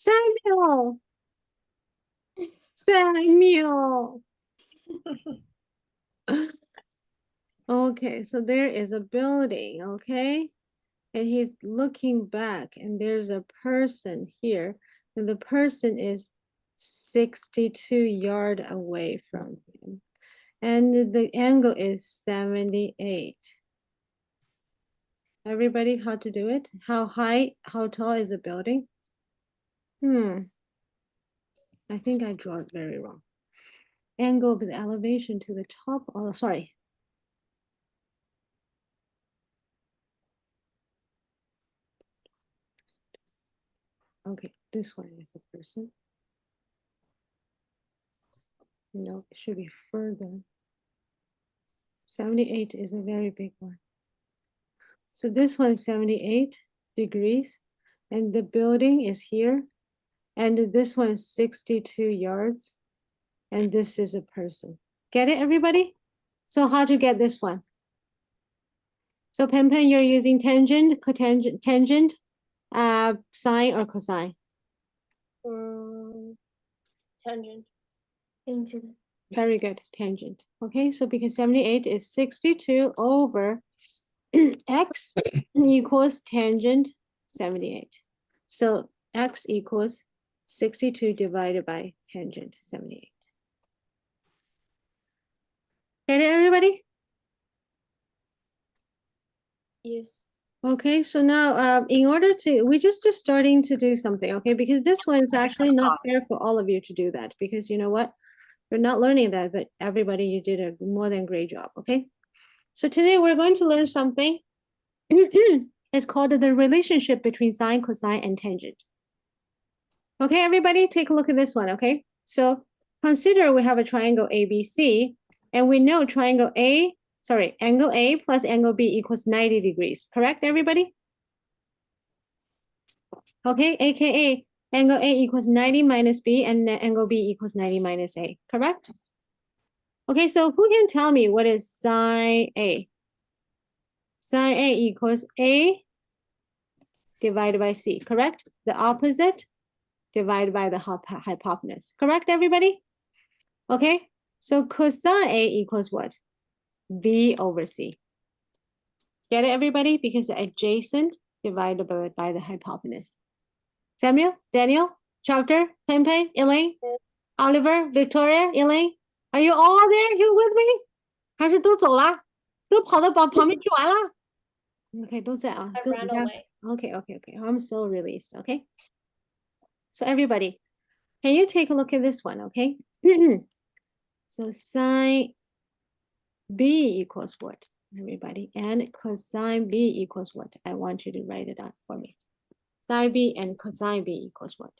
Samuel. Samuel. Okay, so there is a building, okay? And he's looking back, and there's a person here, and the person is 62 yards away from him. And the angle is 78. Everybody, how to do it? How high, how tall is the building? I think I draw it very wrong. Angle of the elevation to the top. Oh, sorry. Okay, this one is a person. No, it should be further. 78 is a very big one. So this one is 78 degrees, and the building is here, and this one is 62 yards, and this is a person. Get it, everybody? So how to get this one? So Pen, you're using tangent, cotangent, tangent, sine or cosine? Tangent. Tangent. Very good, tangent. Okay, so because 78 is 62 over x equals tangent 78. So x equals 62 divided by tangent 78. Get it, everybody? Yes. Okay, so now in order to, we're just starting to do something, okay? Because this one is actually not fair for all of you to do that, because you know what? You're not learning that, but everybody, you did a more than great job, okay? So today we're going to learn something. It's called the relationship between sine, cosine, and tangent. Okay, everybody, take a look at this one, okay? So consider we have a triangle ABC, and we know angle A plus angle B equals 90 degrees, correct, everybody? Okay, AKA angle A equals 90 minus B, and angle B equals 90 minus A, correct? Okay, so who can tell me what is sine A? Sine A equals A divided by C, correct? The opposite divided by the hypotenuse, correct, everybody? Okay, so cosine A equals what? B over C. Get it, everybody? Because the adjacent divided by the hypotenuse. Samuel, Daniel, Chapter, Pen, Elaine, Oliver, Victoria, Elaine, are you all there here with me? 还是都走了？都跑到旁边去玩了？ Okay, 都在啊， I ran away. Okay. I'm so released, okay? So everybody, can you take a look at this one, okay? So sine B equals what, everybody? And cosine B equals what? I want you to write it out for me. Sine B and cosine B equals what?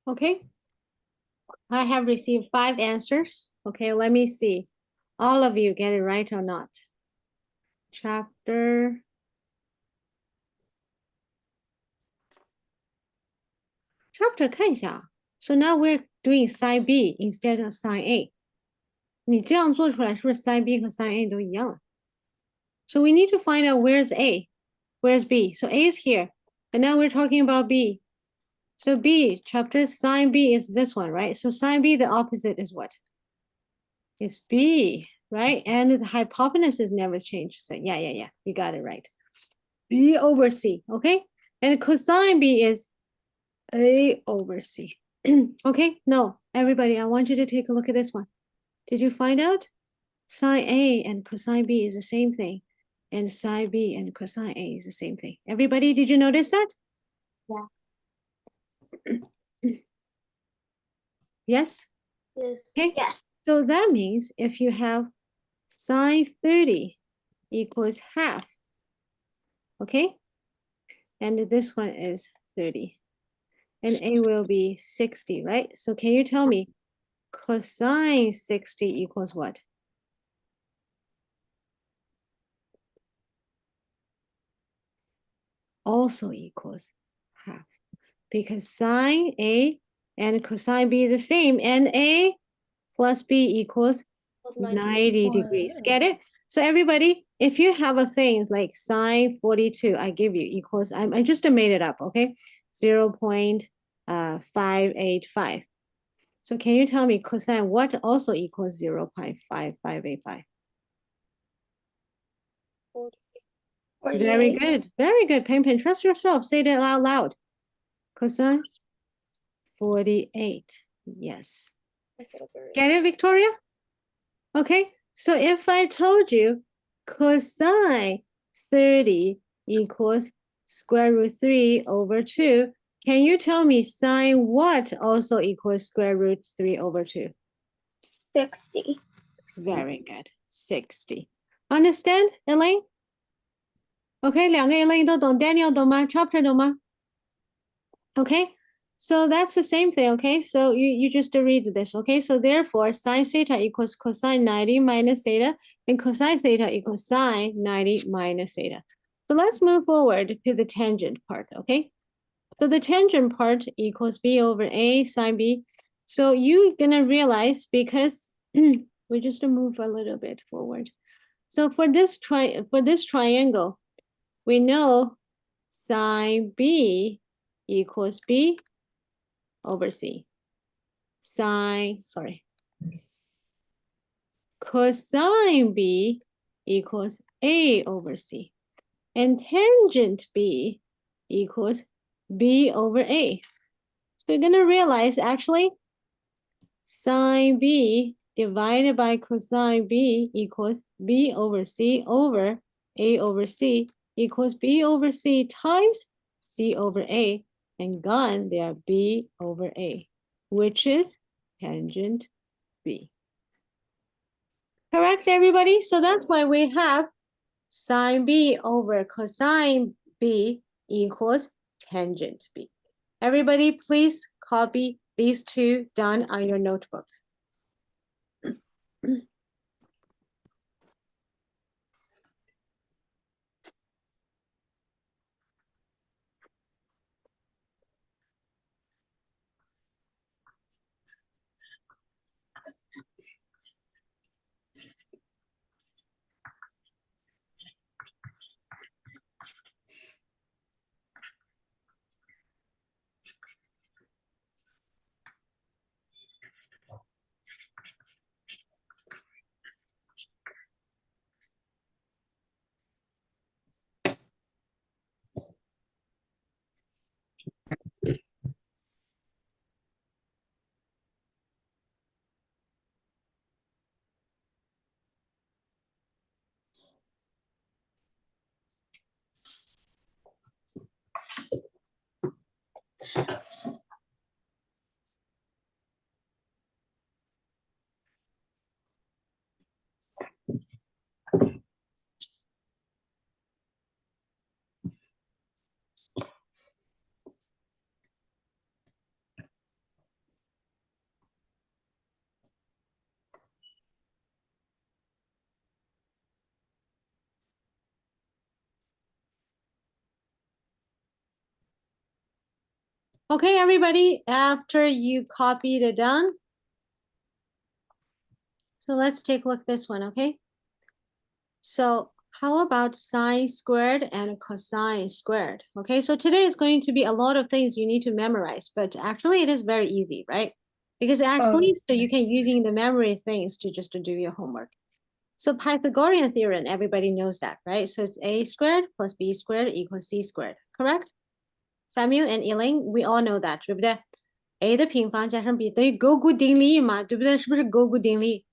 Okay. I have received 5 answers. Okay, let me see. All of you get it right or not? Chapter看一下. So now we're doing side B instead of side A. 你这样做出来是不是 side B 和 side A 都一样? So we need to find out where's A, where's B. So A is here, and now we're talking about B. So B, chapter sine B is this one, right? So sine B, the opposite is what? It's B, right? And the hypotenuse is never changed. So yeah, you got it right. B over C, okay? And cosine B is A over C. Okay, no, everybody, I want you to take a look at this one. Did you find out? Sine A and cosine B is the same thing. And sine B and cosine A is the same thing. Everybody, did you notice that? Yeah. Yes? Yes. Okay. Yes. So that means if you have sine 30 equals half, okay? And this one is 30. And A will be 60, right? So can you tell me cosine 60 equals what? Also equals half. Because sine A and cosine B is the same. And A plus B equals 90 degrees. Get it? So everybody, if you have a thing like sine 42, I give you equals, I just made it up, okay? 0.585. So can you tell me cosine what also equals 0.5585? Very good. Very good. Peng, trust yourself. Say that out loud. Cosine 48. Yes. Get it, Victoria? Okay. So if I told you cosine 30 equals square root 3 over 2, can you tell me sine what also equals square root 3 over 2? 60. Very good. 60. Understand, Elaine? Okay, 两个 Elaine 都懂 Daniel 懂吗 Chapter 懂吗 Okay, so that's the same thing, okay? So you just read this, okay? So therefore, sine theta equals cosine 90 minus theta, and cosine theta equals sine 90 minus theta. So let's move forward to the tangent part, okay? So the tangent part equals b over a sine b. So you're gonna realize because we just move a little bit forward. So for this triangle, we know sine b equals b over c. Cosine b equals a over c. And tangent b equals b over a. So you're gonna realize actually sine b divided by cosine b equals b over c over a over c equals b over c times c over a, and gone they are b over a, which is tangent b. Correct, everybody? So that's why we have sine b over cosine b equals tangent b. Everybody, please copy these two down on your notebook. Okay, everybody, after you copied it done, so let's take a look at this one, okay? So how about sine squared and cosine squared? Okay, so today is going to be a lot of things you need to memorize, but actually it is very easy, right? Because actually, so you can using the memory things to just to do your homework. So Pythagorean theorem, everybody knows that, right? So it's a squared plus b squared equals c squared, correct? Samuel and Elaine, we all know that, 对不对 ？a 的平方加上 b 等于勾股定理嘛，对不对？是不是勾股定理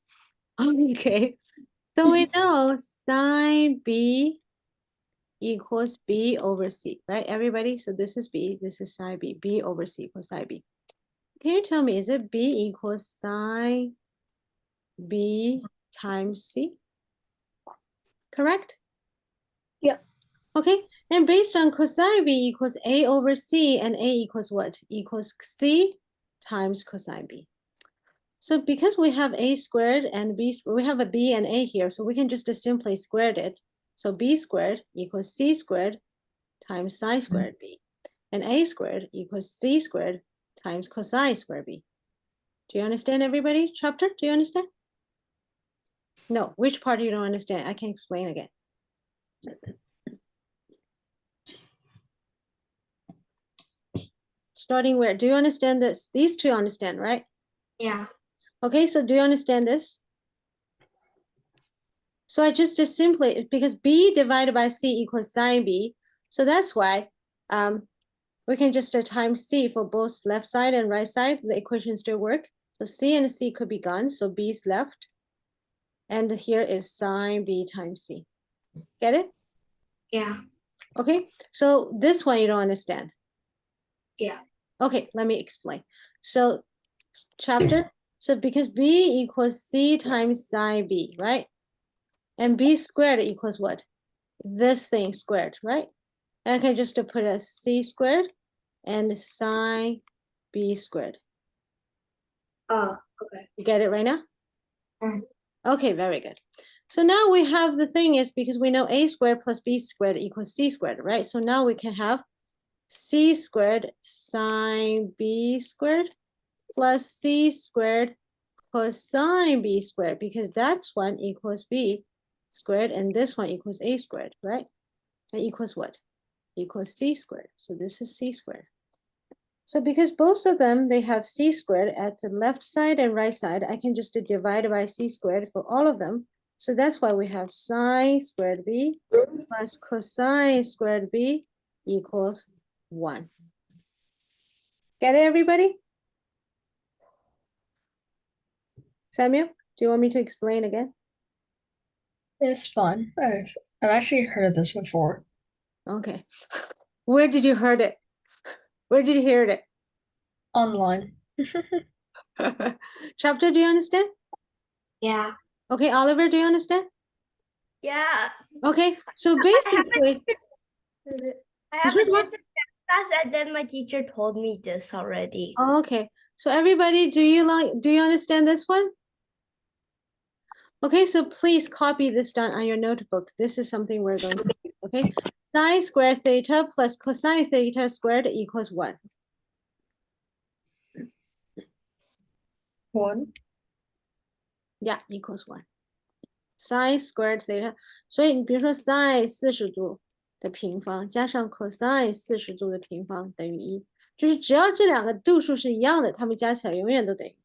？Okay, so we know sine b equals b over c, right? Everybody, so this is b, this is sine b, b over c equals sine b. Can you tell me, is it b equals sine b times c? Correct? Yeah. Okay, and based on cosine b equals a over c, and a equals what? Equals c times cosine b. So because we have a squared and b, we have a b and a here, so we can just simply square it. So b squared equals c squared times sine squared b. And a squared equals c squared times cosine squared b. Do you understand, everybody? Chapter, do you understand? No, which part you don't understand? I can explain again. Starting where? Do you understand this? These two understand, right? Yeah. Okay, so do you understand this? So I just simply, because b divided by c equals sine b, so that's why we can just times c for both left side and right side, the equation still work. So c and c could be gone, so b is left. And here is sine b times c. Get it? Yeah. Okay, so this one you don't understand. Yeah. Okay, let me explain. So chapter, so because b equals c times sine b, right? And b squared equals what? This thing squared, right? And I can just put a c squared and sine b squared. Oh, okay. You get it right now? Mhm. Okay, very good. So now we have the thing is because we know a squared plus b squared equals c squared, right? So now we can have c squared sine b squared plus c squared cosine b squared, because that's one equals b squared and this one equals a squared, right? And equals what? Equals c squared. So this is c squared. So because both of them, they have c squared at the left side and right side, I can just divide by c squared for all of them. So that's why we have sine squared b plus cosine squared b equals 1. Get it, everybody? Samuel, do you want me to explain again? It's fun. I've actually heard of this before. Okay. Where did you heard it? Where did you hear it? Online. Chapter, do you understand? Yeah. Okay, Oliver, do you understand? Yeah. Okay, so basically, I have Which a one? different class, and then my teacher told me this already. okay. So everybody, do you understand this one? Okay, so please copy this down on your notebook. This is something we're going to do, okay? Sine squared theta plus cosine theta squared equals what? 1. Yeah, equals 1. Sine squared theta. 所以你比如说 sine 40度的平方加上 cosine 40度的平方等于1，就是只要这两个度数是一样的，它们加起来永远都等于。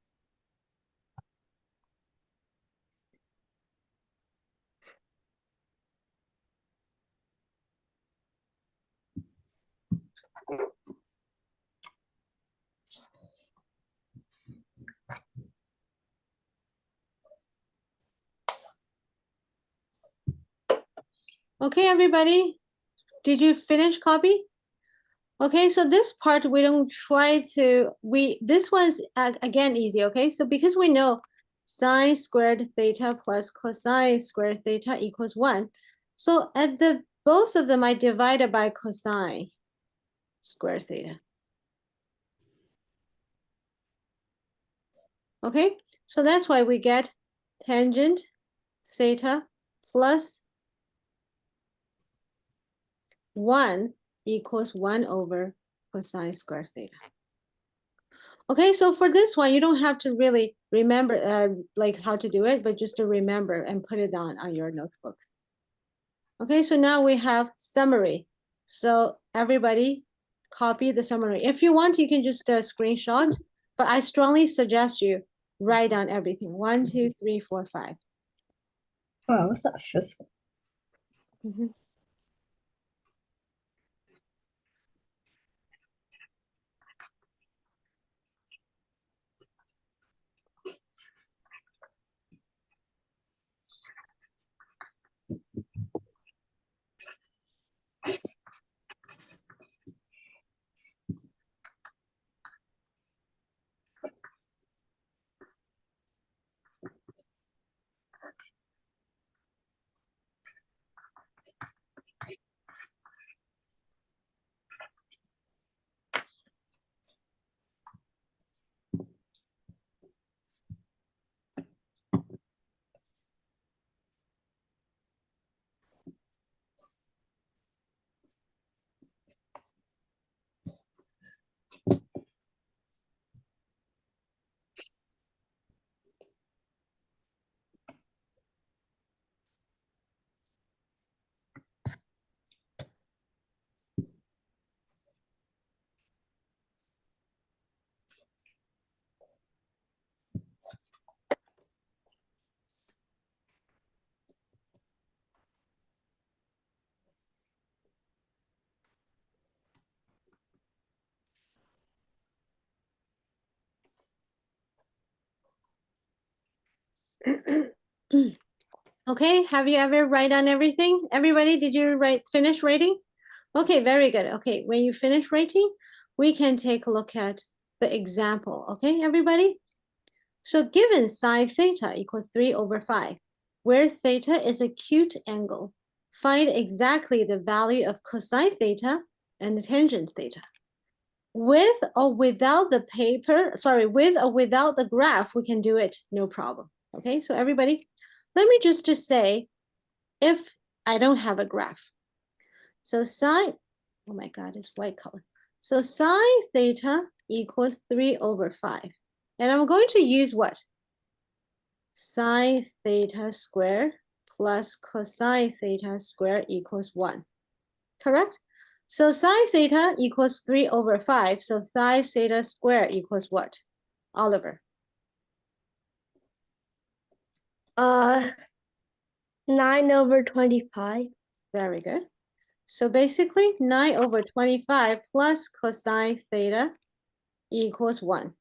Okay, everybody, did you finish copy? Okay, so this part we don't try to, this one's again easy, okay? So because we know sine squared theta plus cosine squared theta equals 1. So at the both of them I divided by cosine squared theta. Okay, so that's why we get tangent theta plus 1 equals 1 over cosine squared theta. Okay, so for this one, you don't have to really remember like how to do it, but just to remember and put it on your notebook. Okay, so now we have summary. So everybody copy the summary. If you want, you can just screenshot, but I strongly suggest you write down everything. 1, 2, 3, 4, 5. Wow, what's that fifth one? Mhm. Okay, have you ever write down everything? Everybody, did you finish writing? Okay, very good. Okay, when you finish writing, we can take a look at the example. Okay, everybody? So given sine theta equals 3 over 5, where theta is acute angle, find exactly the value of cosine theta and the tangent theta. With or without the paper, sorry, with or without the graph, we can do it, no problem. Okay, so everybody, let me just say, if I don't have a graph, so sine, oh my God, it's white color. So sine theta equals 3 over 5. And I'm going to use what? Sine theta squared plus cosine theta squared equals 1. Correct? So sine theta equals 3 over 5. So sine theta squared equals what? Oliver. 9 over 25. Very good. So basically 9 over 25 plus cosine theta equals 1.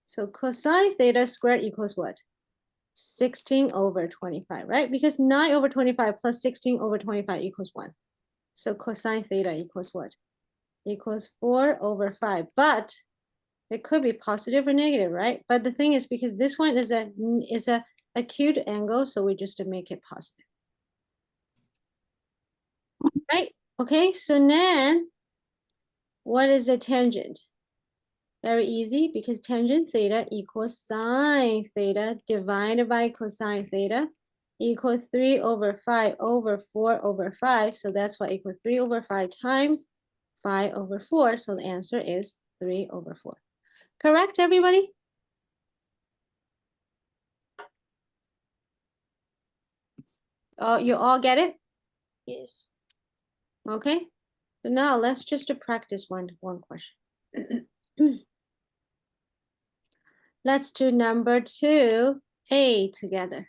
So cosine theta squared equals what? 16 over 25, right? Because 9 over 25 plus 16 over 25 equals 1. So cosine theta equals what? Equals 4 over 5. But it could be positive or negative, right? But the thing is, because this one is a acute angle, so we just to make it positive. Right? Okay, so then what is a tangent? Very easy, because tangent theta equals sine theta divided by cosine theta equals 3 over 5 over 4 over 5. So that's what equals 3 over 5 times 5 over 4. So the answer is 3 over 4. Correct, everybody? Oh, you all get it? Yes. Okay. So now let's just practice one question. Let's do number 2A together.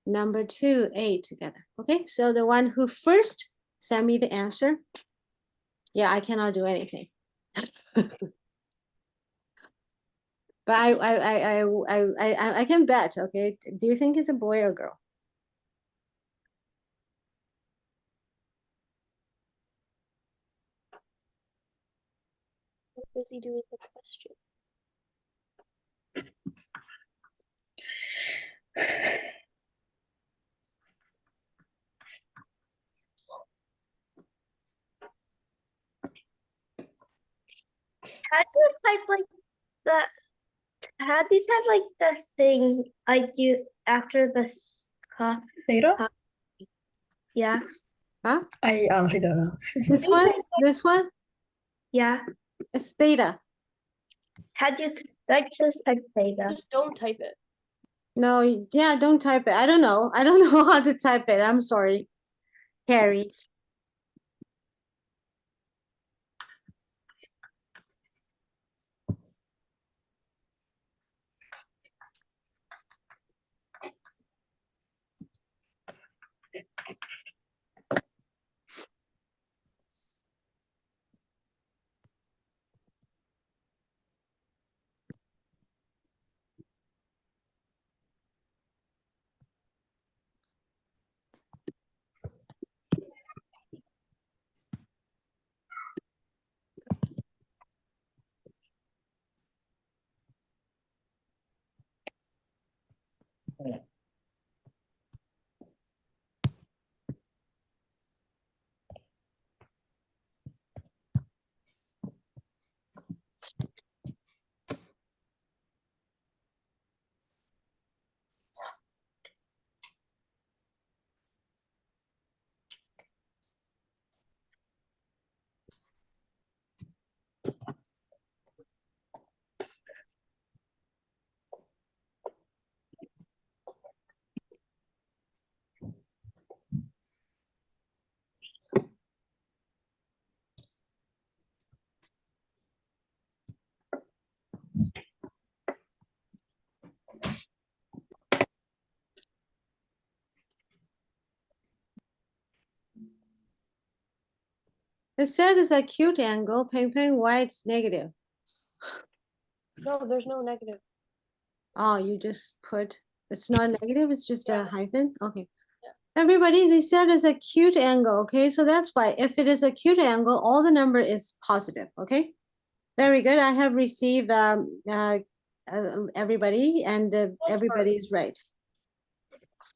Number 2A together. Okay, so the one who first send me the answer. Yeah, I cannot do anything. But I can bet. Okay, do you think it's a boy or girl? I'm busy doing the question. How do you type like the? How do you type like the thing like you after this? Theta? Yeah. Huh? I honestly don't know. This one? This one? Yeah. It's theta. How do you That just type theta. Just don't type it. No, yeah, don't type it. I don't know. I don't know how to type it. I'm sorry, Carrie. It said it's acute angle, Peng Peng, why it's negative? No, there's no negative. Oh, you just put, it's not negative, it's just a Yeah. hyphen? Okay. Yeah. Everybody, they said it's acute angle, okay? So that's why if it is acute angle, all the number is positive, okay? Very good. I have received everybody and everybody is right.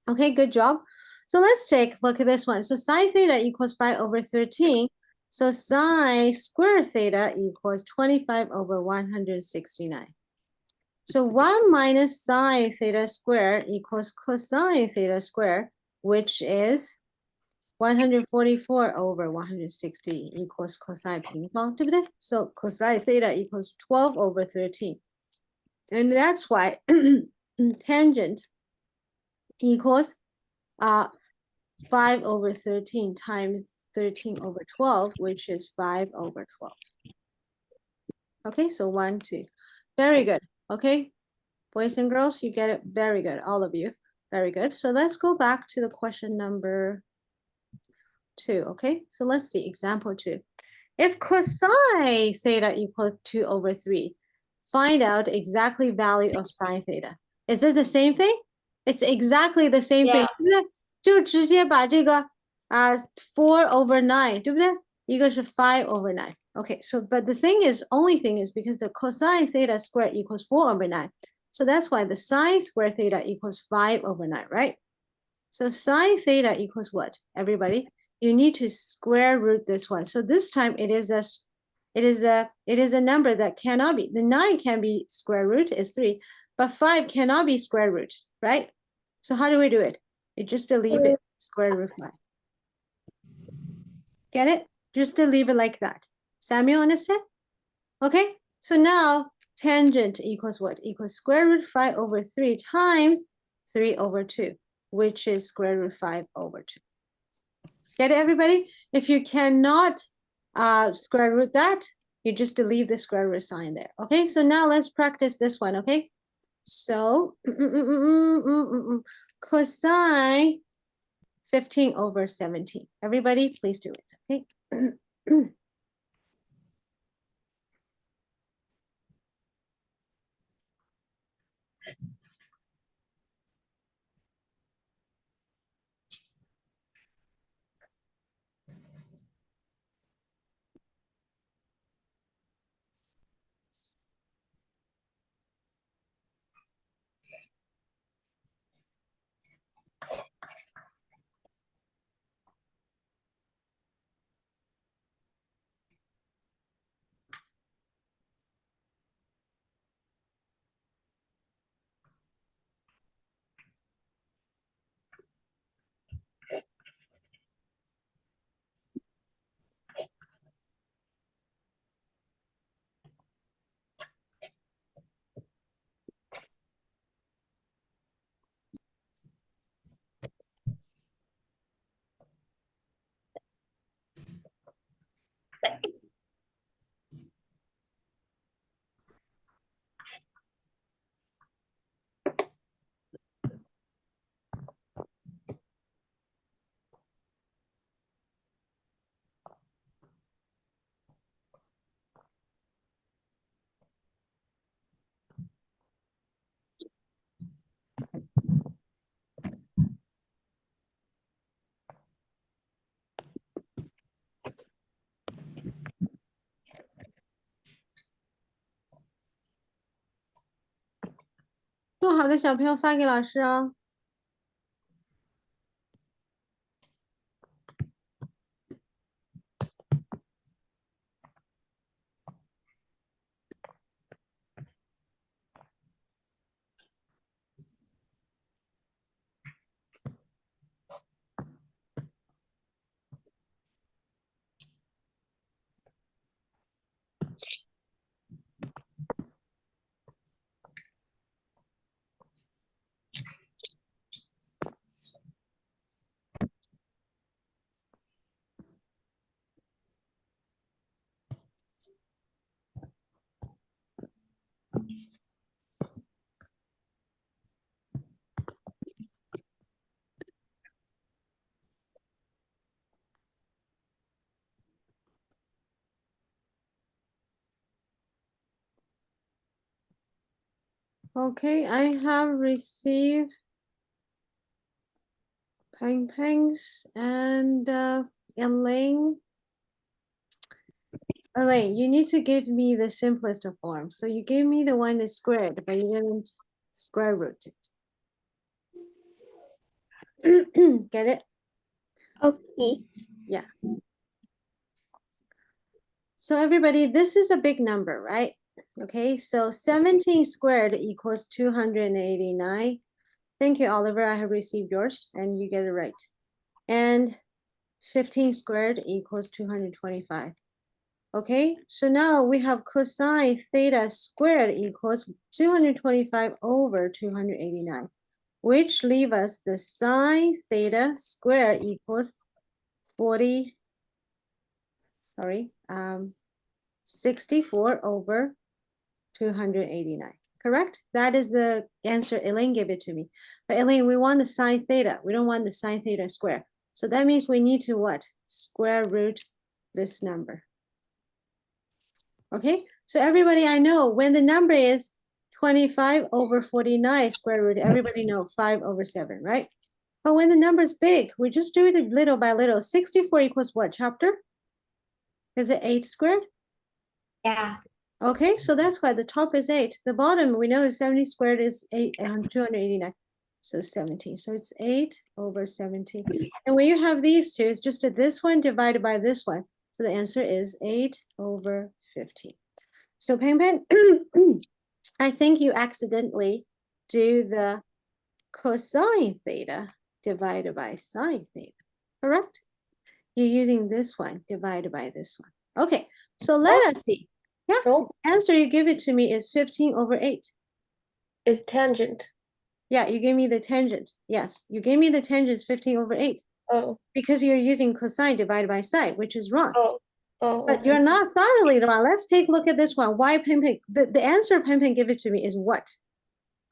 Okay, good job. So let's take a look at this one. So sine theta equals 5 over 13. So sine square theta equals 25 over 169. So 1 minus sine theta square equals cosine theta square, which is 144 over 160 equals cosine 平方, 对不对? So cosine theta equals 12 over 13. And that's why tangent equals 5 over 13 times 13 over 12, which is 5 over 12. Okay, so 1, 2. Very good. Okay, boys and girls, you get it. Very good, all of you. Very good. So let's go back to the question number 2. Okay, so let's see, example 2. If cosine theta equals 2 over 3, find out exactly value of sine theta. Is it the same thing? It's exactly the same thing. 对不对？就直接把这个4 over 9, 对不对？一个是5 over 9. Okay, so but the thing is, only thing is because the cosine theta squared equals 4 over 9. So that's why the sine square theta equals 5 over 9, right? So sine theta equals what, everybody? You need to square root this one. So this time it is a number that cannot be. The 9 can be square root is 3, but 5 cannot be square root, right? So how do we do it? You just leave it square root 5. Get it? Just to leave it like that. Samuel, understand? Okay, so now tangent equals what? Equals square root 5 over 3 times 3 over 2, which is square root 5 over 2. Get it, everybody? If you cannot square root that, you just leave the square root sign there. Okay, so now let's practice this one, okay? So, cosine 15 over 17. Everybody, please do it, okay? 录好的小朋友发给老师哦。Okay, I have received Peng's and Elaine. Elaine, you need to give me the simplest of forms. So you gave me the one that's squared, but you didn't square root it. Get it? Okay. Yeah. So everybody, this is a big number, right? Okay, so 17 squared equals 289. Thank you, Oliver. I have received yours, and you get it right. And 15 squared equals 225. Okay, so now we have cosine theta squared equals 225 over 289, which leave us the sine theta squared equals 64 over 289. Correct? That is the answer. Elaine gave it to me. But Elaine, we want the sine theta. We don't want the sine theta square. So that means we need to what? Square root this number. Okay, so everybody, I know when the number is 25 over 49 square root, everybody know 5 over 7, right? But when the number is big, we just do it little by little. 64 equals what chapter? Is it 8 squared? Yeah. Okay, so that's why the top is 8. The bottom, we know is 70 squared is 289. So 17. So it's 8 over 17. And when you have these two, it's just this one divided by this one. So the answer is 8 over 15. So Pen, I think you accidentally do the cosine theta divided by sine theta, correct? You're using this one divided by this one. Okay, so let us see. Yeah, Nope. answer you give it to me is 15 over 8. Is tangent. Yeah, you gave me the tangent. Yes, you gave me the tangent is 15 over 8 Oh. because you're using cosine divided by sine, which is wrong. Oh. Oh. But Okay. you're not thoroughly wrong. Let's take a look at this one. Why Pen? The answer Pen give it to me is what?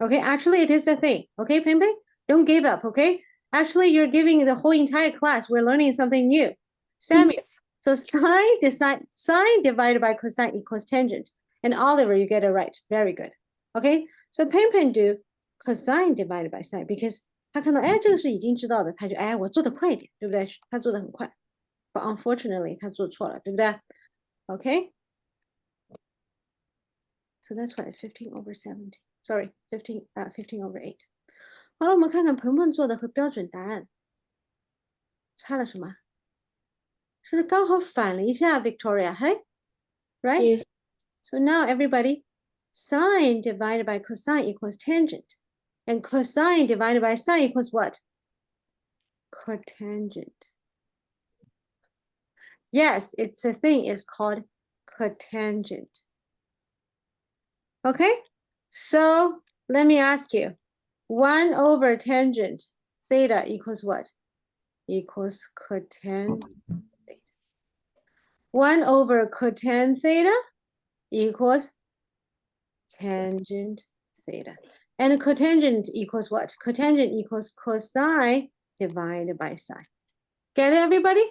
Okay, actually it is a thing. Okay, Pen, don't give up, okay? Actually, you're giving the whole entire class. We're learning something new. Samuel, so sine divided by cosine equals tangent. And Oliver, you get it right. Very good. Okay, so Pen do cosine divided by sine because 他看到哎这个是已经知道的，他就哎我做的快一点，对不对？他做的很快。But unfortunately, 他做错了，对不对？ Okay. So that's why 15 over 70. Sorry, 15 over 8. 好了，我们看看鹏鹏做的和标准答案差了什么？是不是刚好反了一下 Victoria? Hey, right? Yes. So now everybody, sine divided by cosine equals tangent. And cosine divided by sine equals what? Cotangent. Yes, it's a thing. It's called cotangent. Okay, so let me ask you. 1 over tangent theta equals what? Equals cotan theta. 1 over cotan theta equals tangent theta. And cotangent equals what? Cotangent equals cosine divided by sine. Get it, everybody?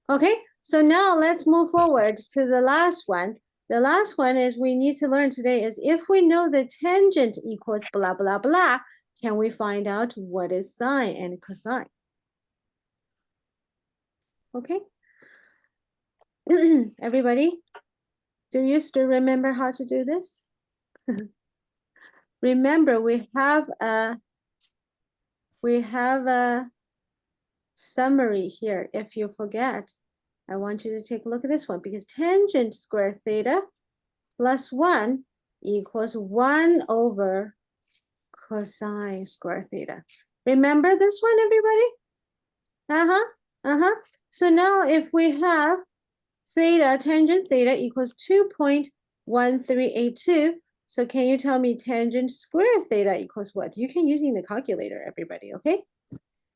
Okay, so now let's move forward to the last one. The last one is we need to learn today is if we know the tangent equals blah, blah, blah, can we find out what is sine and cosine? Okay. Everybody, do you still remember how to do this? remember we have a summary here. If you forget, I want you to take a look at this one because tangent square theta plus 1 equals 1 over cosine square theta. Remember this one, everybody? So now if we have theta, tangent theta equals 2.1382. So can you tell me tangent square theta equals what? You can using the calculator, everybody, okay?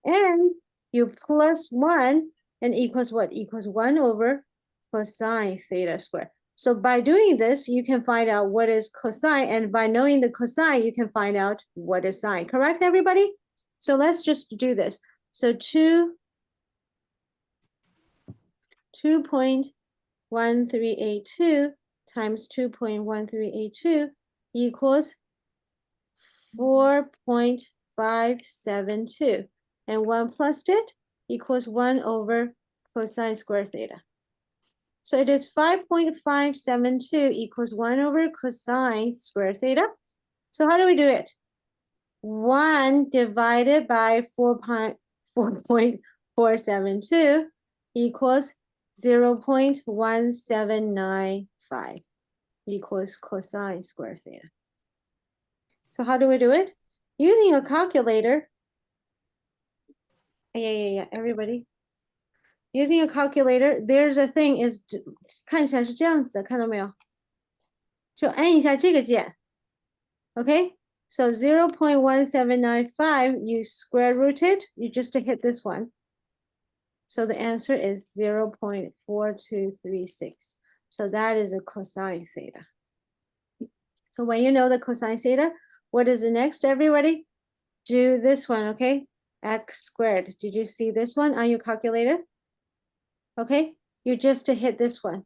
And you plus 1 and equals what? Equals 1 over cosine theta squared. So by doing this, you can find out what is cosine, and by knowing the cosine, you can find out what is sine. Correct, everybody? So let's just do this. So 2.1382 times 2.1382 equals 4.572. And 1 plus it equals 1 over cosine square theta. So it is 5.572 equals 1 over cosine square theta. So how do we do it? 1 divided by 4.472 equals 0.1795 equals cosine square theta. So how do we do it? Using a calculator. Yeah, everybody. Using a calculator, there's a thing is 看起来是这样子的，看到没有？就按一下这个键。Okay, so 0.1795, you square root it, you just hit this one. So the answer is 0.4236. So that is a cosine theta. So when you know the cosine theta, what is the next, everybody? Do this one, okay? X squared. Did you see this one on your calculator? Okay, you just hit this one.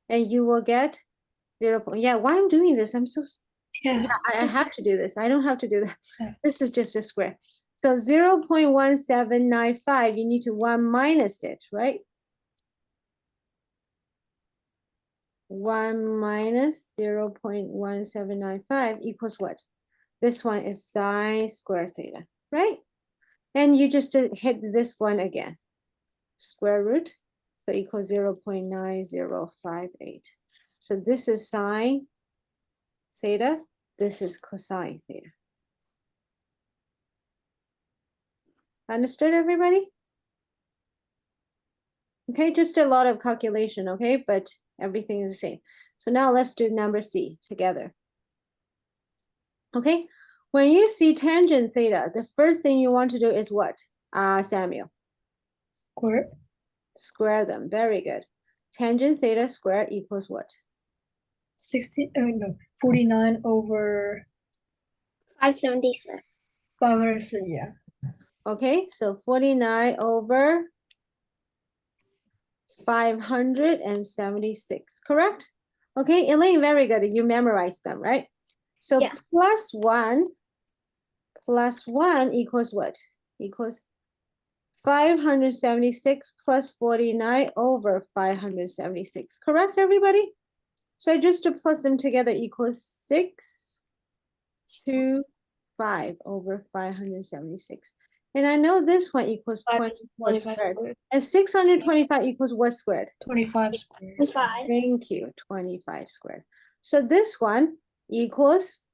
And you will get 0. Yeah, why I'm doing this? I'm so... Yeah. I have to do this. I don't have to do that. Yeah. This is just a square. So 0.1795, you need to 1 minus it, right? 1 minus 0.1795 equals what? This one is sine square theta, right? And you just hit this one again. Square root, so equals 0.9058. So this is sine theta, this is cosine theta. Understood, everybody? Okay, just a lot of calculation, okay? But everything is the same. So now let's do number C together. Okay, when you see tangent theta, the first thing you want to do is what? Samuel? Square. Square them, very good. Tangent theta squared equals what? 49 over 576. 500, yeah. Okay, so 49 over 576, correct? Okay, Elaine, very good. You memorized them, right? So Yeah. plus 1 equals what? Equals 576 plus 49 over 576, correct, everybody? So I just to plus them together equals 625 over 576. And I know this one equals 24 squared. And 625 equals what squared? 25 squared. 5. Thank you, 25 squared. So this one equals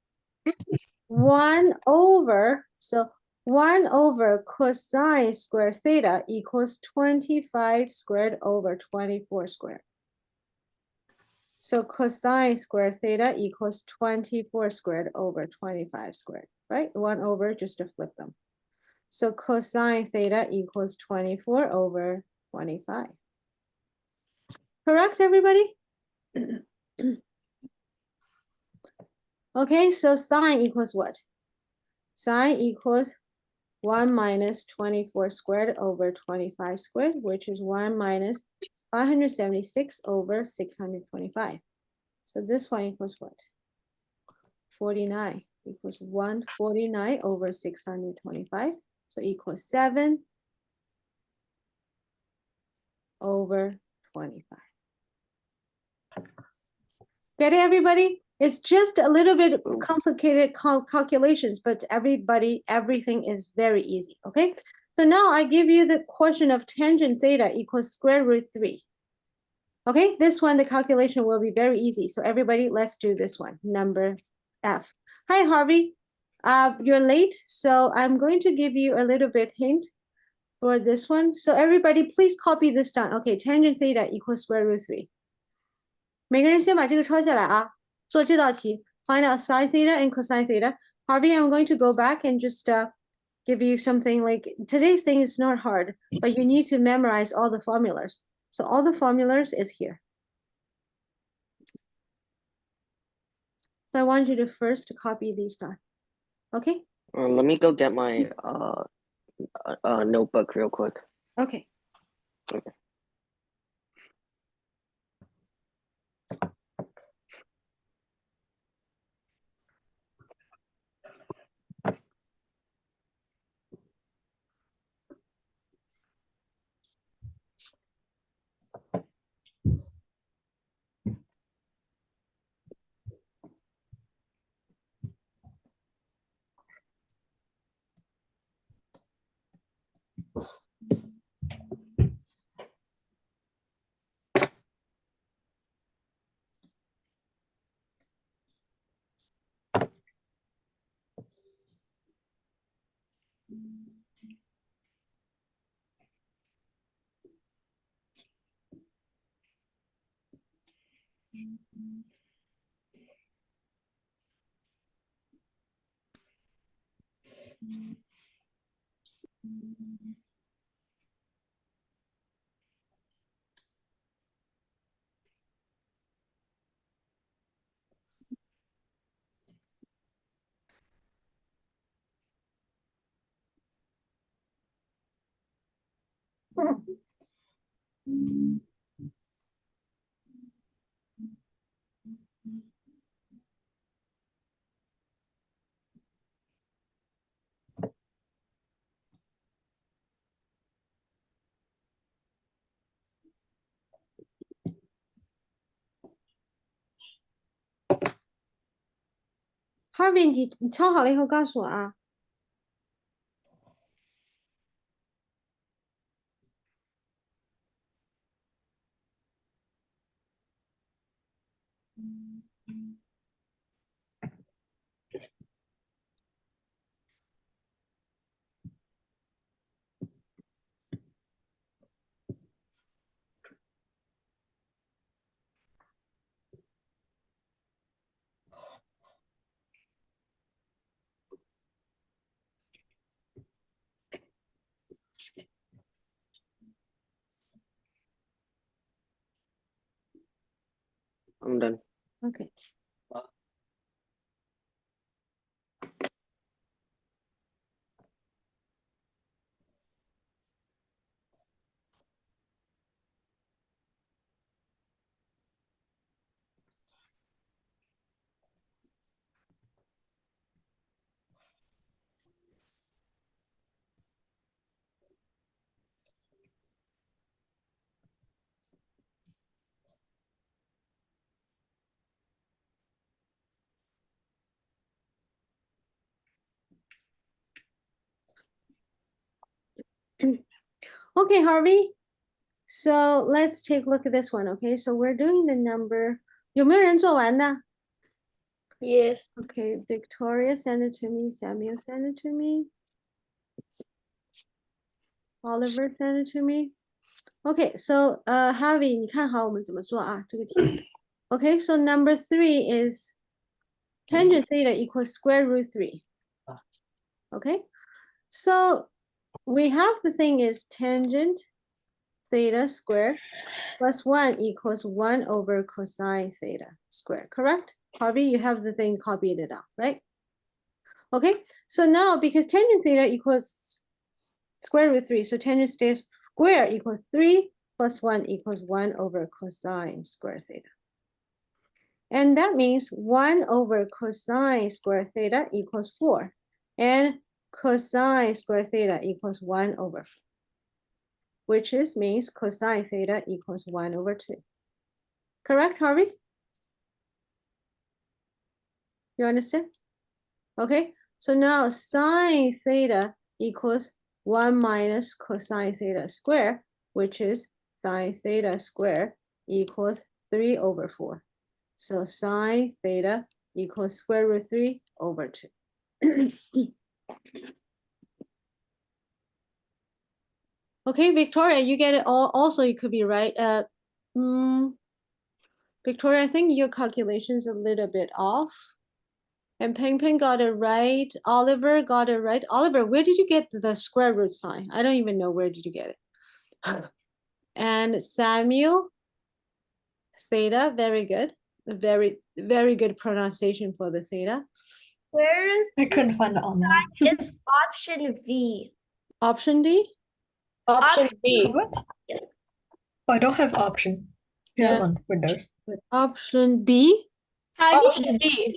1 over, so 1 over cosine square theta equals 25 squared over 24 squared. So cosine square theta equals 24 squared over 25 squared, right? 1 over, just to flip them. So cosine theta equals 24 over 25. Correct, everybody? Okay, so sine equals what? Sine equals 1 minus 24 squared over 25 squared, which is 1 minus 576 over 625. So this one equals what? 49 equals 149 over 625. So equals 7 over 25. Get it, everybody? It's just a little bit complicated calculations, but everything is very easy, okay? So now I give you the question of tangent theta equals square root 3. Okay, this one, the calculation will be very easy. So everybody, let's do this one, number F. Hi, Harvey. You're late, so I'm going to give you a little bit hint for this one. So everybody, please copy this down. Okay, tangent theta equals square root 3. 每个人先把这个抄下来啊，做这道题 find out sine theta and cosine theta. Harvey, I'm going to go back and just give you something like, today's thing is not hard, but you need to memorize all the formulas. So all the formulas is here. So I want you to first copy these down. Okay? Let me go get my notebook real quick. Okay. Okay. Harvey, 你抄好了以后告诉我啊。I'm done. Okay. Okay, Harvey. So let's take a look at this one. Okay, so we're doing the number. 有没有人做完的？ Yes. Okay, Victoria sent it to me. Samuel sent it to me. Oliver sent it to me. Okay, so Harvey, 你看好我们怎么做啊？这个题。Okay, so number 3 is tangent theta equals square root 3. Okay, so we have the thing is tangent theta squared plus 1 equals 1 over cosine theta squared, correct? Harvey, you have the thing copied it out, right? Okay, so now because tangent theta equals square root 3, so tangent theta square equals 3 plus 1 equals 1 over cosine square theta. And that means 1 over cosine square theta equals 4. And cosine square theta equals 1 over 4. Which means cosine theta equals 1 over 2. Correct, Harvey? You understand? Okay, so now sine theta equals 1 minus cosine theta square, which is sine theta square equals 3 over 4. So sine theta equals square root 3 over 2. Okay, Victoria, you get it all. Also, you could be right. Victoria, I think your calculation's a little bit off. And Peng Peng got it right. Oliver got it right. Oliver, where did you get the square root sign? I don't even know where did you get it. And Samuel, theta, very good. Very, very good pronunciation for the theta. Where I is couldn't find it on there. it's option V. Option D? Option B. What? Oh, I don't have option. Yeah, Yeah. on Windows. Option B? How did Option B.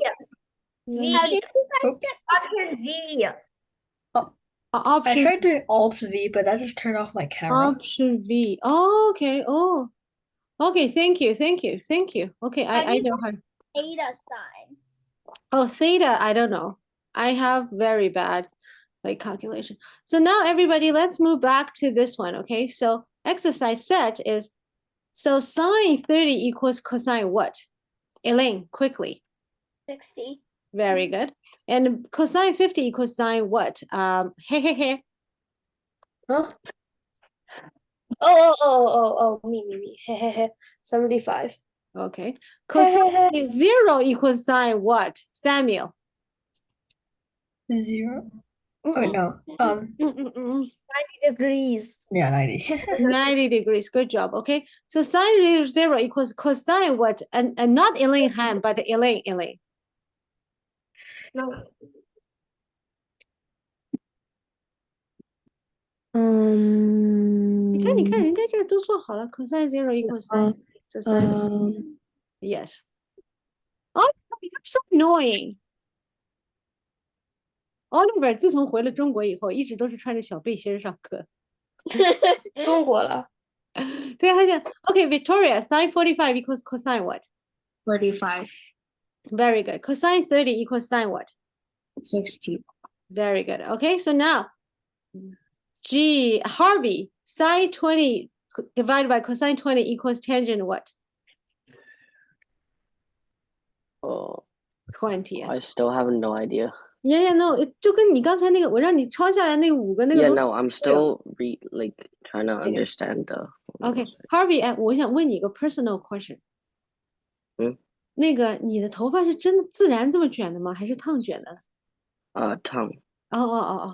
V? How did you guys Oops. get option V? I Option tried doing Alt V, but that just turned off my camera. Option V. Oh, okay. Oh, okay. Thank you. Thank you. Thank you. Okay, How do I you know how. Theta sign. Oh, theta, I don't know. I have very bad like calculation. So now everybody, let's move back to this one. Okay, so exercise set is, so sine 30 equals cosine what? Elaine, quickly. 60. Very good. And cosine 50 equals sine what? Hey. Huh? Me. 75. Okay. Cosine 0 equals sine what? Samuel. 0. Oh no. 90 degrees. Yeah, 90. 90 degrees. Good job. Okay. So sine 0 equals cosine what? And not Elaine Han, but Elaine. No. 你看，人家这个都做好了，cosine 0 equals sine. So sine. Yes. Oh, you're so annoying. Oliver 自从回了中国以后，一直都是穿着小背心儿上课。中国了。对，他讲，Okay, Victoria, sine 45 equals cosine what? 35. Very good. Cosine 30 equals sine what? 60. Very good. Okay, so now, Harvey, sine 20 divided by cosine 20 equals tangent what? Oh, 20. I still have no idea. Yeah, no, 就跟你刚才那个，我让你抄下来那5个那个 Yeah, 东西。 no, I'm still trying to Okay. understand the. Okay, Harvey, 哎，我想问你一个 personal question。那个你的头发是真的自然这么卷的吗？还是烫卷的？ tongue.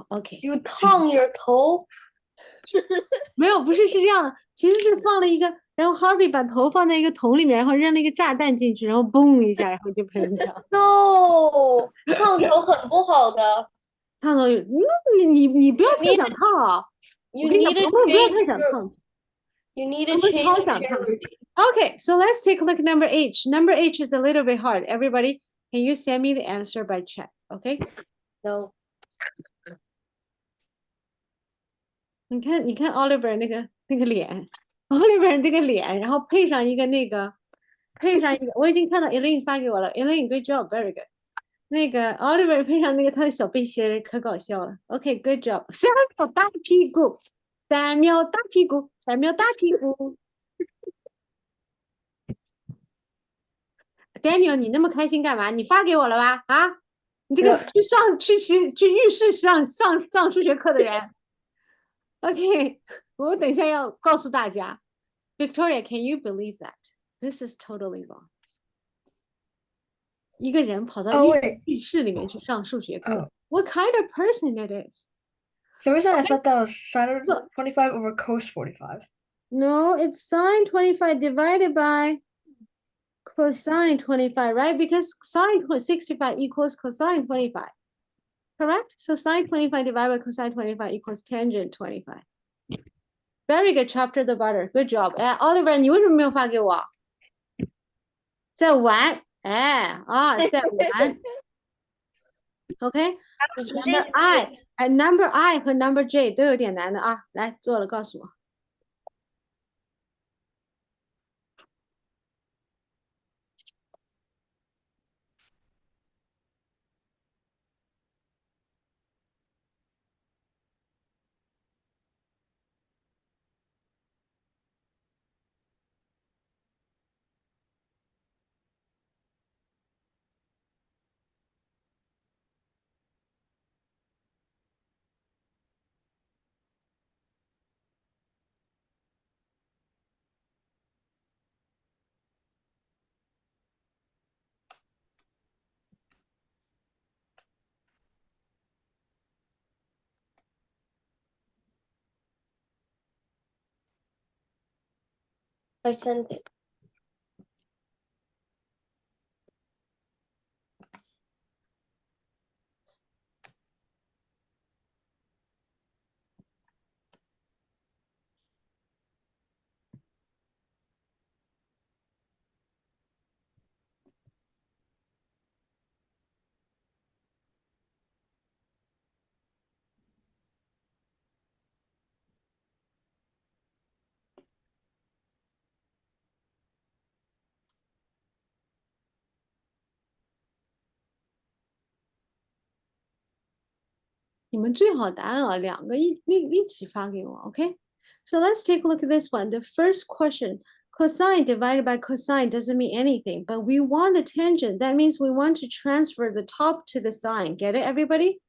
OK。 You tongue your toe? 没有，不是，是这样的，其实是放了一个，然后 Harvey 把头放在一个桶里面，然后扔了一个炸弹进去，然后嘣一下，然后就喷上。No. 烫头很不好的。烫头有，你不要太想烫啊！我 You 跟你讲， need to 朋友不要 change 太想 your, 烫。 you need to 我们超 change 想 your 烫。 routine. Okay, so let's take a look at number H. Number H is a little bit hard. Everybody, can you send me the answer by chat? Okay? No. 你看 Oliver 那个脸，Oliver 这个脸，然后配上一个，我已经看到 Elaine 发给我了。Elaine, good job, very good. 那个 Oliver 配上那个他的小背心儿，可搞笑了。Okay, good job. 3秒大屁股，3秒大屁股，3秒大屁股。Daniel， 你那么开心干嘛？你发给我了吧？啊，你这个去浴室上数学课的人。OK， 我等一下要告诉大家。Victoria, can you believe that? This is totally wrong. 一个人跑到 Oh, wait. 浴室里面去上数学课。 Oh. What kind of person it is? For some reason, I thought that was sine 25 over cos 45. No, it's sine 25 divided by cosine 25, right? Because sine 65 equals cosine 25. Correct? So sine 25 divided by cosine 25 equals tangent 25. Very good, chapter the butter. Good job. Oliver, 你为什么没有发给我？在玩，在玩。OK, number number I 和 number J 都有点难的啊。来，做了告诉我。I sent it.你们最好答案啊，两个一起发给我，OK？ So let's take a look at this one. The first question, cosine divided by cosine doesn't mean anything, but we want a tangent. That means we want to transfer the top to the sine. Get it, everybody?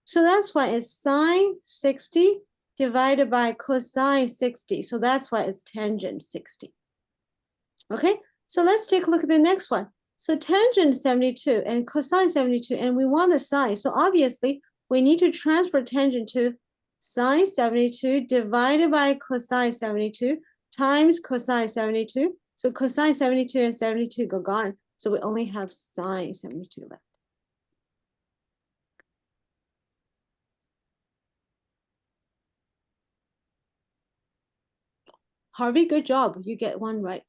So that's why it's sine 60 divided by cosine 60. So that's why it's tangent 60. Okay, so let's take a look at the next one. So tangent 72 and cosine 72, and we want the sine. So obviously, we need to transfer tangent to sine 72 divided by cosine 72 times cosine 72. So cosine 72 and 72 go gone. So we only have sine 72 left. Harvey, good job. You get one right.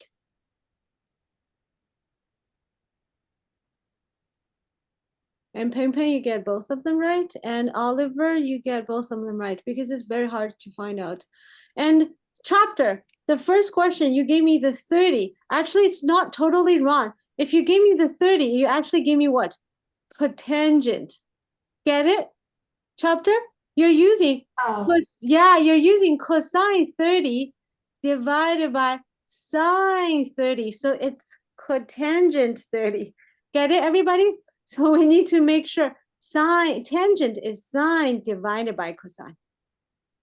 And Peng Peng, you get both of them right. And Oliver, you get both of them right because it's very hard to find out. And chapter, the first question, you gave me the 30. Actually, it's not totally wrong. If you gave me the 30, you actually gave me what? Cotangent. Get it? Chapter? You're using, you're using cosine 30 divided by sine 30. So it's cotangent 30. Get it, everybody? So we need to make sure sine, tangent is sine divided by cosine.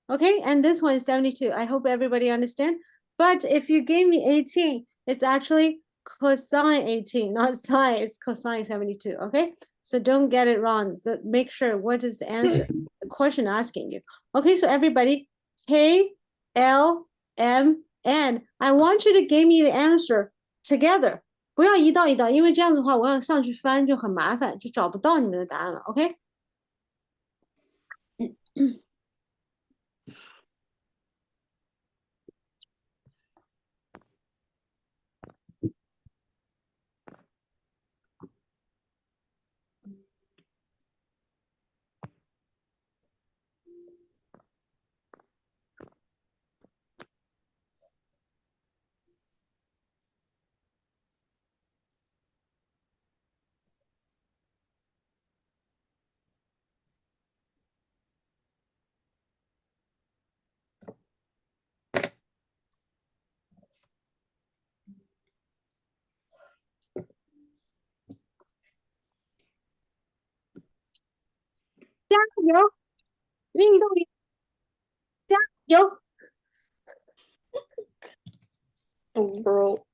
Okay, and this one is 72. I hope everybody understand. But if you gave me 18, it's actually cosine 18, not sine, it's cosine 72, okay? So don't get it wrong. So make sure what is the answer, the question asking you. Okay, so everybody, K, L, M, N. I want you to give me the answer together. 不要一道一道，因为这样子的话，我要上去翻就很麻烦，就找不到你们的答案了。OK？加油！运动员，加油！ Bro.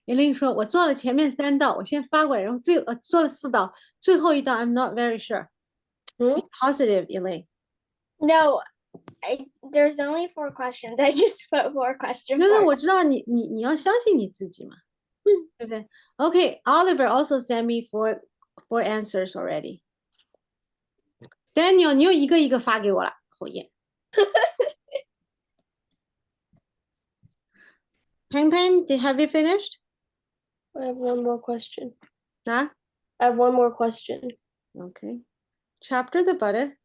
玲玲说：“我做了前面3道，我先发过来，然后做了4道，最后一道 I'm not very sure. Be positive, Elaine. No, there's only 4 questions. I just put 4 question 那 marks. 我知道你要相信你自己嘛，对不对？Okay, Oliver also sent me 4 answers already. Daniel，你又一个一个发给我了，讨厌。Peng Peng, have you finished? I have one more question. Huh? I have one more question. Okay. Chapter the butter.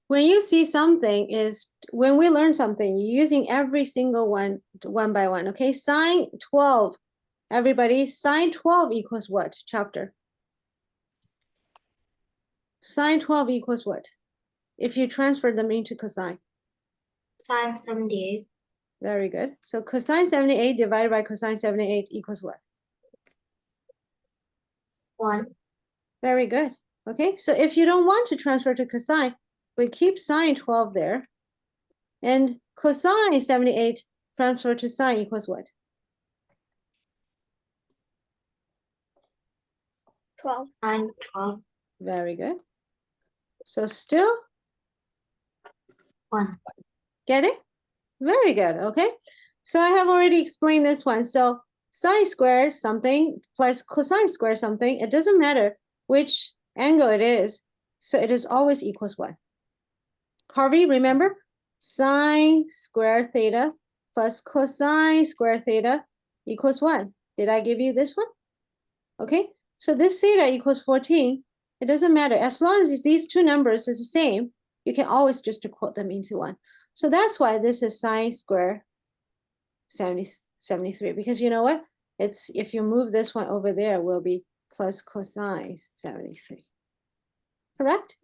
When you see something is when we learn something, you're using every single one by one. Okay, sine 12. Everybody, sine 12 equals what chapter? Sine 12 equals what? If you transfer them into cosine. Sine 78. Very good. So cosine 78 divided by cosine 78 equals what? 1. Very good. Okay, so if you don't want to transfer to cosine, we keep sine 12 there. And cosine 78 transfer to sine equals what? 12. Sine 12. Very good. So still 1. get it? Very good. Okay. So I have already explained this one. So sine squared something plus cosine squared something, it doesn't matter which angle it is. So it is always equals 1. Harvey, remember? Sine square theta plus cosine square theta equals 1. Did I give you this one? Okay. So this theta equals 14. It doesn't matter. As long as these two numbers is the same, you can always just quote them into 1. So that's why this is sine square 73. Because you know what? It's if you move this one over there, it will be plus cosine 73. Correct?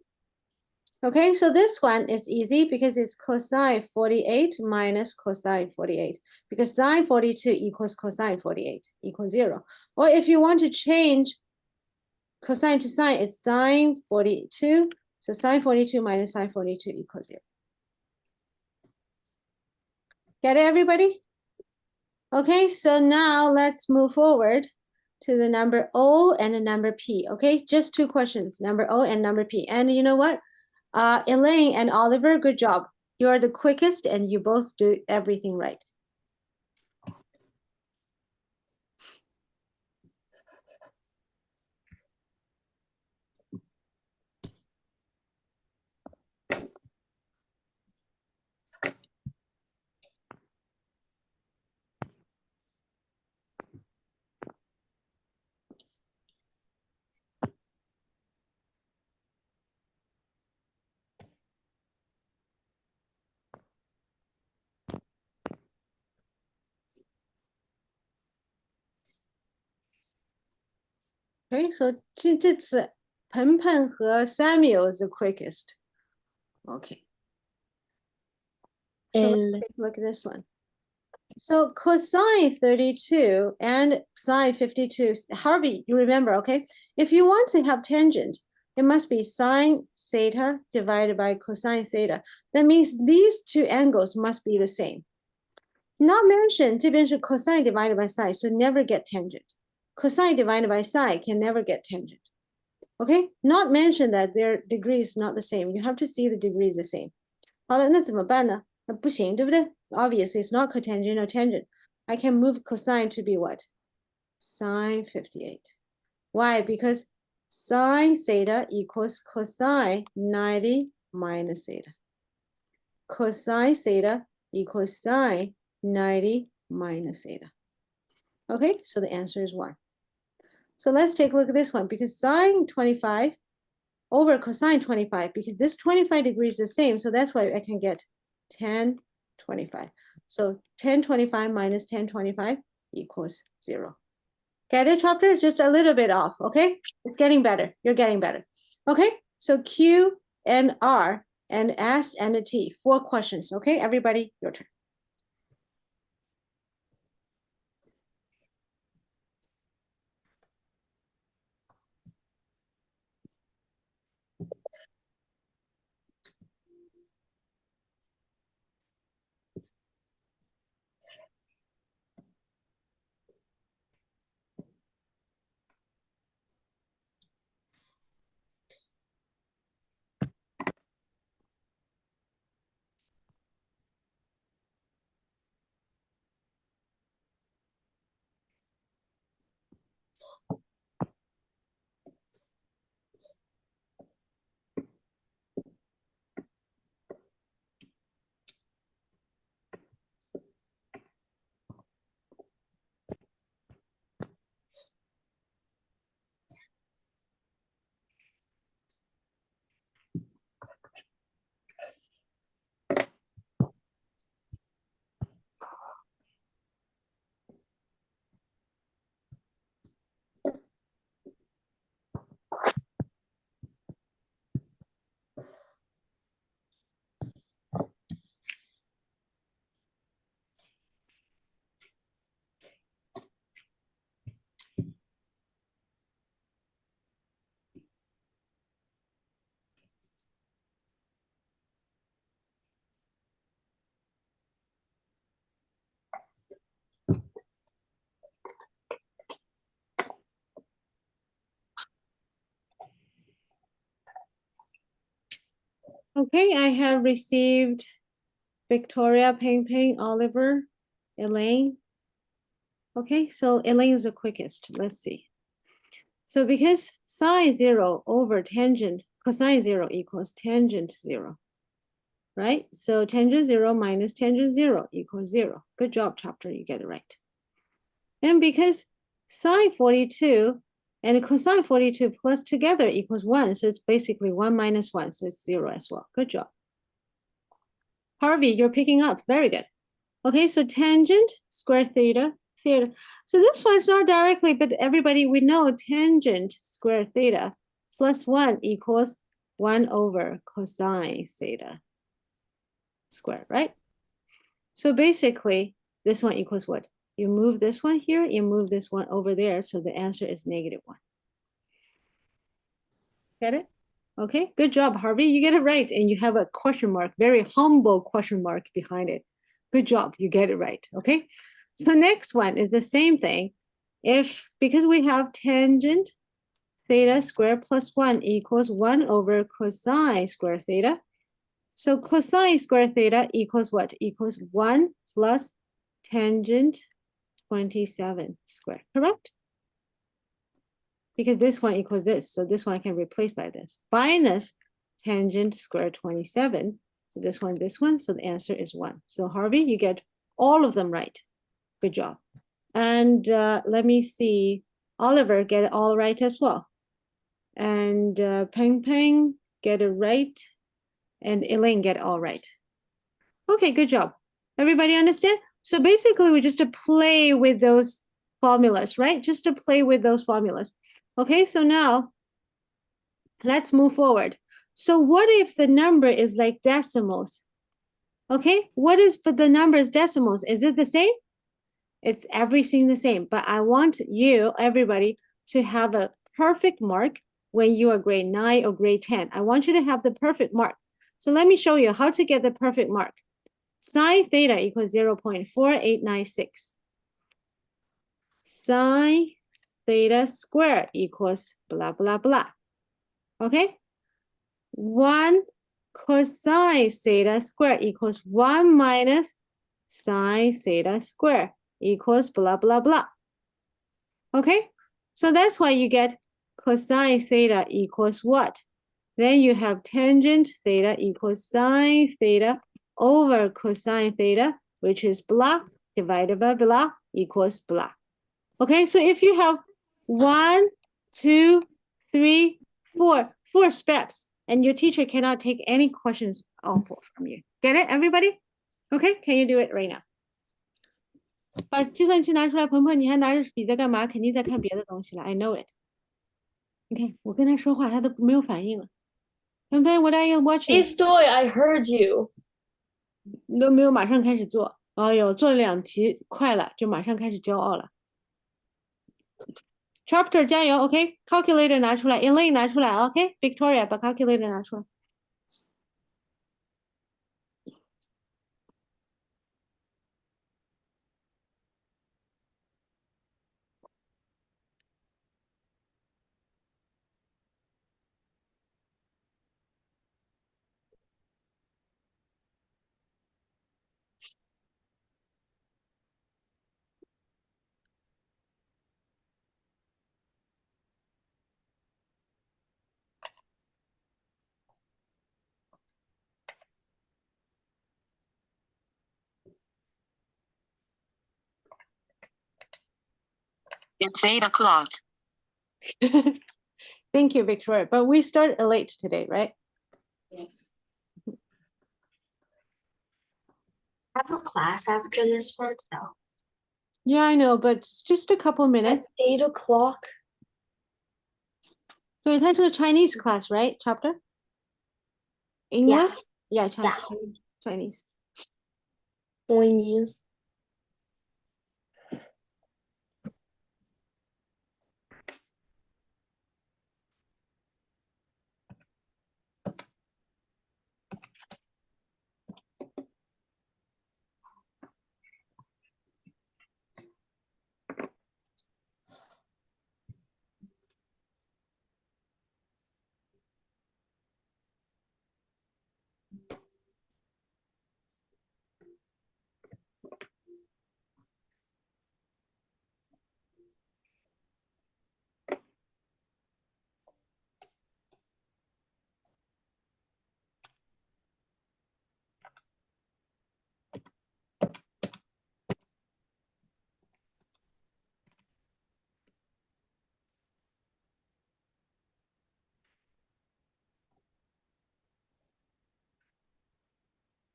Okay, so this one is easy because it's cosine 48 minus cosine 48. Because sine 42 equals cosine 48 equals 0. Or if you want to change cosine to sine, it's sine 42. So sine 42 minus sine 42 equals 0. Get it, everybody? Okay, so now let's move forward to the number O and the number P. Okay, just 2 questions, number O and number P. And you know what? Elaine and Oliver, good job. You are the quickest and you both do everything right. Okay, so 这次鹏鹏和 Samuel is the quickest. Okay. So let's take a look at this one. So cosine 32 and sine 52, Harvey, you remember, okay? If you want to have tangent, it must be sine theta divided by cosine theta. That means these two angles must be the same. Not mentioned, 这边是 cosine divided by sine, so never get tangent. Cosine divided by sine can never get tangent. Okay, not mentioned that their degree is not the same. You have to see the degree is the same. 好了，那怎么办呢？那不行，对不对？ Obviously, it's not cotangent or tangent. I can move cosine to be what? Sine 58. Why? Because sine theta equals cosine 90 minus theta. Cosine theta equals sine 90 minus theta. Okay, so the answer is 1. So let's take a look at this one because sine 25 over cosine 25, because this 25 degrees is the same, so that's why I can get 10 25. So 10 25 minus 10 25 equals 0. Get it, chapter? It's just a little bit off, okay? It's getting better. You're getting better. Okay, so Q and R and S and a T, 4 questions, okay? Everybody, your turn. Okay, I have received Victoria, Ping Ping, Oliver, Elaine. Okay, so Elaine is the quickest. Let's see. So because sine 0 over tangent, cosine 0 equals tangent 0, right? So tangent 0 minus tangent 0 equals 0. Good job, chapter. You get it right. And because sine 42 and cosine 42 plus together equals 1, so it's basically 1 minus 1, so it's 0 as well. Good job. Harvey, you're picking up. Very good. Okay, so tangent square theta, theta. So this one's not directly, but everybody, we know tangent square theta plus 1 equals 1 over cosine theta squared, right? So basically, this one equals what? You move this one here, you move this one over there, so the answer is -1. Get it? Okay, good job, Harvey. You get it right, and you have a question mark, very humble question mark behind it. Good job, you get it right, okay? So next one is the same thing. Because we have tangent theta squared plus 1 equals 1 over cosine square theta. So cosine square theta equals what? Equals 1 plus tangent 27 squared, correct? Because this one equals this, so this one I can replace by this. Minus tangent square 27. So this one, so the answer is 1. So Harvey, you get all of them right. Good job. And let me see, Oliver get it all right as well. And Peng Peng get it right. And Elaine get it all right. Okay, good job. Everybody understand? So basically we just to play with those formulas, right? Just to play with those formulas. Okay, so now let's move forward. So what if the number is like decimals? Okay, what is for the number is decimals? Is it the same? It's everything the same, but I want you, everybody, to have a perfect mark when you are grade 9 or grade 10. I want you to have the perfect mark. So let me show you how to get the perfect mark. Sine theta equals 0.4896. Sine theta squared equals blah, blah, blah. Okay? 1 cosine theta squared equals 1 minus sine theta squared equals blah, blah, blah. Okay? So that's why you get cosine theta equals what? Then you have tangent theta equals sine theta over cosine theta, which is blah, divided by blah, equals blah. Okay, so if you have 1, 2, 3, 4, 4 steps, and your teacher cannot take any questions off from you. Get it, everybody? Okay, can you do it right now? 把计算器拿出来，鹏鹏，你还拿着笔在干嘛？肯定在看别的东西了。I know it。你看，我跟他说话，他都没有反应了。鹏鹏，What are you watching？ Hey, Stoy, I heard you. 都没有马上开始做。哎呦，做了2题，快了，就马上开始骄傲了。Chapter 加油 ，OK？Calculator 拿出来 ，Elaine 拿出来 ，OK？Victoria 把 calculator 拿出来。It's 8 o'clock. Thank you, Victoria. But we start late today, right? Yes. I have a class after this one, so. Yeah, I know, but it's just a couple minutes. At 8 o'clock. 对，它是个 Chinese class, right? Chapter? English? Yeah, Yeah. Chinese. Chinese.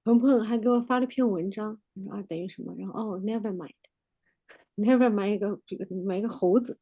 鹏鹏还给我发了篇文章，你说 r 等于什么？然后哦，never mind，never mind 买一个猴子。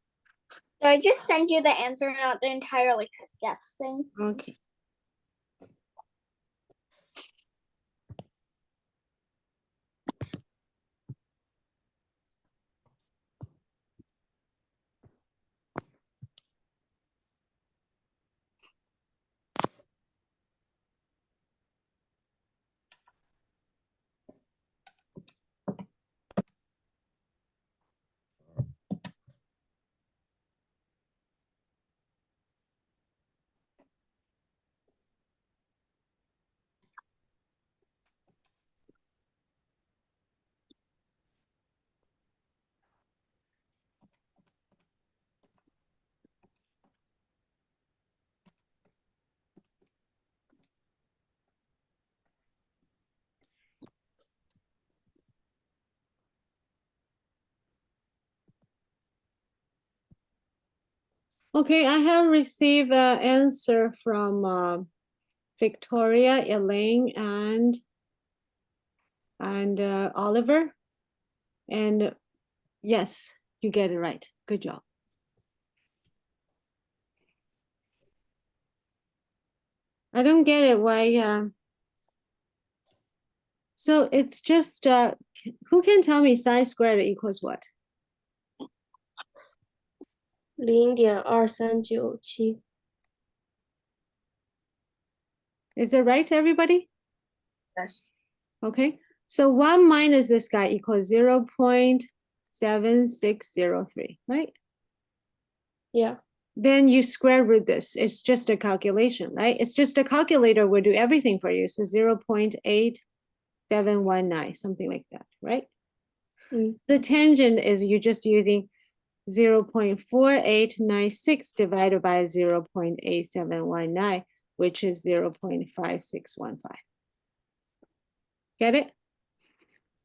So I just send you the answer, not the entire like steps thing. OK。Okay, I have received an answer from Victoria, Elaine, and Oliver. And yes, you get it right. Good job. I don't get it. Why? So it's just who can tell me sine squared equals what? 0.2397。 Is it right, everybody? Yes. Okay. So 1 minus this guy equals 0.7603, right? Yeah. Then you square root this. It's just a calculation, right? It's just a calculator will do everything for you. So 0.8719, something like that, right? Mm. The tangent is you're just using 0.4896 divided by 0.8719, which is 0.5615. Get it?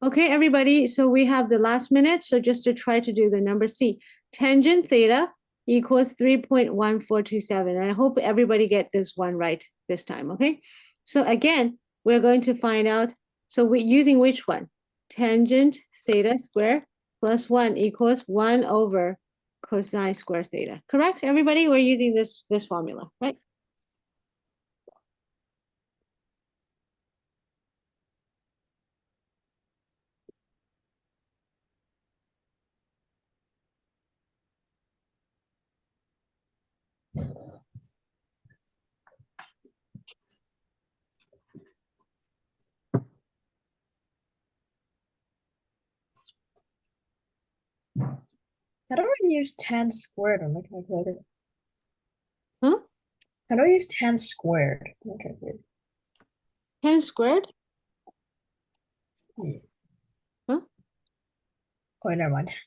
Okay, everybody. So we have the last minute. So just to try to do the number C, tangent theta equals 3.1427. And I hope everybody get this one right this time, okay? So again, we're going to find out, so we're using which one? Tangent theta squared plus 1 equals 1 over cosine square theta. Correct, everybody? We're using this formula, right? How do I use tan squared on my calculator? Huh? How do I use tan squared on my calculator? 10 squared? Oh, never mind.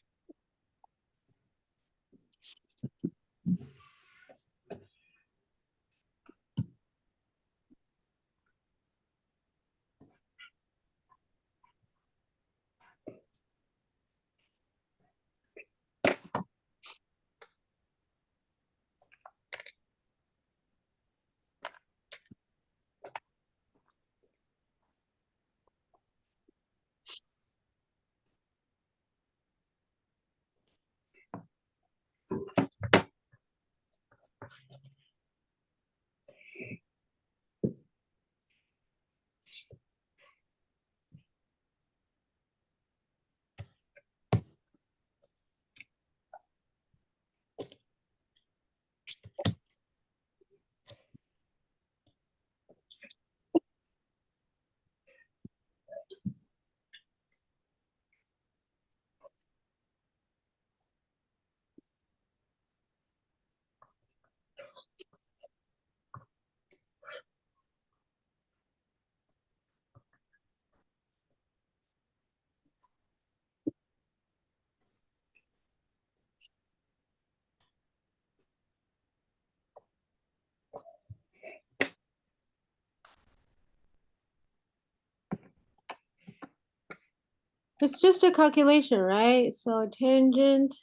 It's just a calculation, right? So tangent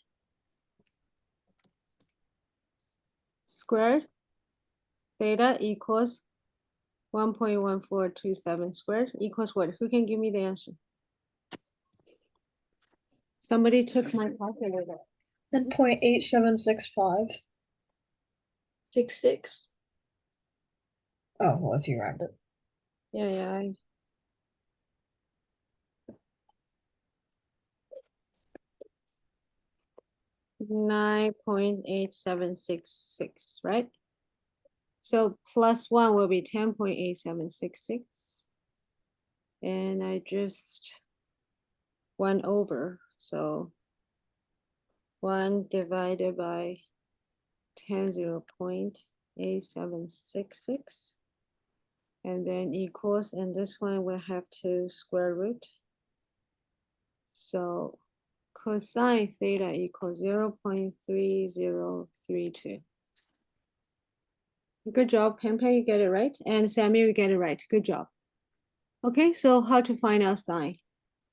squared theta equals 1.1427 squared equals what? Who can give me the answer? Somebody took my calculator. 10.8765. 66. Oh, well, if you round it. Yeah. 9.8766, right? So plus 1 will be 10.8766. And I just 1 over. So 1 divided by 10, 0.8766. And then equals, and this one will have to square root. So cosine theta equals 0.3032. Good job, Pampa, you get it right. And Sammy, you get it right. Good job. Okay, so how to find out sine?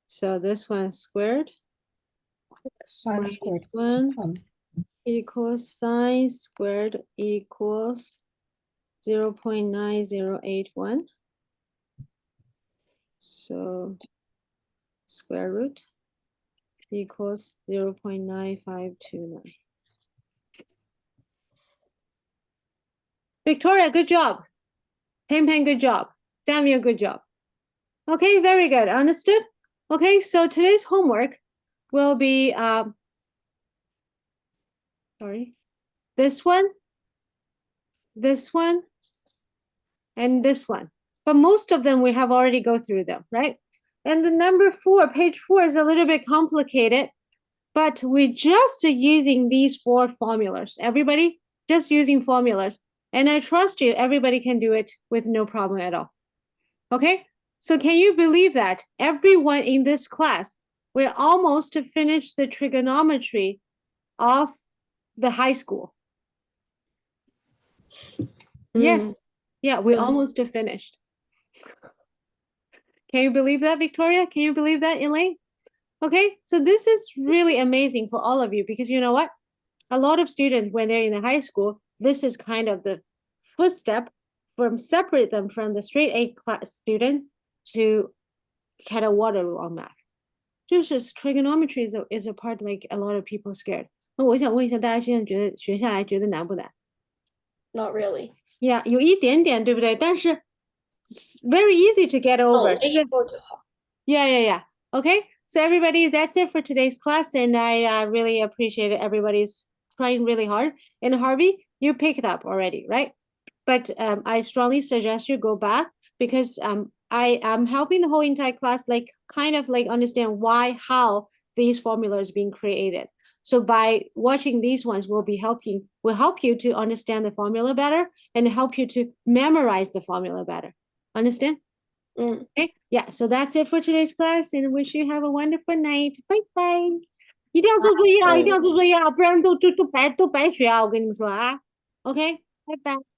So this one squared Sine minus squared. 1 equals sine squared equals 0.9081. So square root equals 0.9529. Victoria, good job. Peng, good job. Samuel, good job. Okay, very good. Understood? Okay, so today's homework will be, this one, and this one. But most of them, we have already go through them, right? And the number 4, page 4 is a little bit complicated, but we just are using these 4 formulas. Everybody just using formulas. And I trust you, everybody can do it with no problem at all. Okay, so can you believe that everyone in this class, we're almost finished the trigonometry of the high school? Yes, yeah, we almost finished. Can you believe that, Victoria? Can you believe that, Elaine? Okay, so this is really amazing for all of you because you know what? A lot of students, when they're in the high school, this is kind of the first step from separate them from the straight A class students to get a Waterloo on math. Just trigonometry is a part like a lot of people scared. 那我想问一下，大家现在觉得学下来觉得难不难？ Not really. Yeah， 有一点点，对不对？但是 very easy to get over. 懂了以后就好。 Yeah. Okay, so everybody, that's it for today's class, and I really appreciate it. Everybody's trying really hard. And Harvey, you picked up already, right? But I strongly suggest you go back because I am helping the whole entire class, like kind of like understand why, how these formulas being created. So by watching these ones will help you to understand the formula better and help you to memorize the formula better. Understand? Okay, yeah, so that's it for today's class and wish you have a wonderful night. Bye bye. 一定要做作业啊，一定要做作业啊，不然都白学啊，我跟你们说啊。OK，拜拜。